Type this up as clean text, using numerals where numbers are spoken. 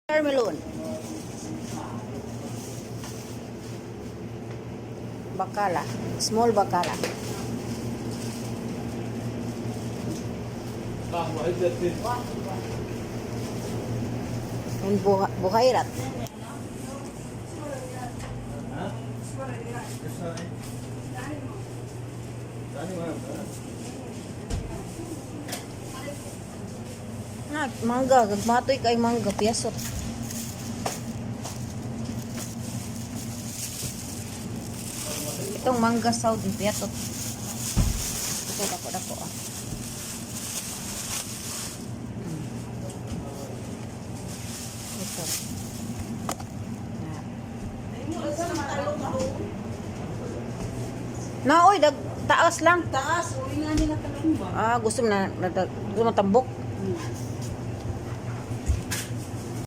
Watermelon. Bakala. Small bakala. And buhayrat. Mangga. Gagmatoy kay mangga. Piyasot. Itong mangga south ni piyatot. Ito dako-dako ah. Ito. Na oy taas lang. Taas, uwi nga nila talong ba? Gusto mo na tambok.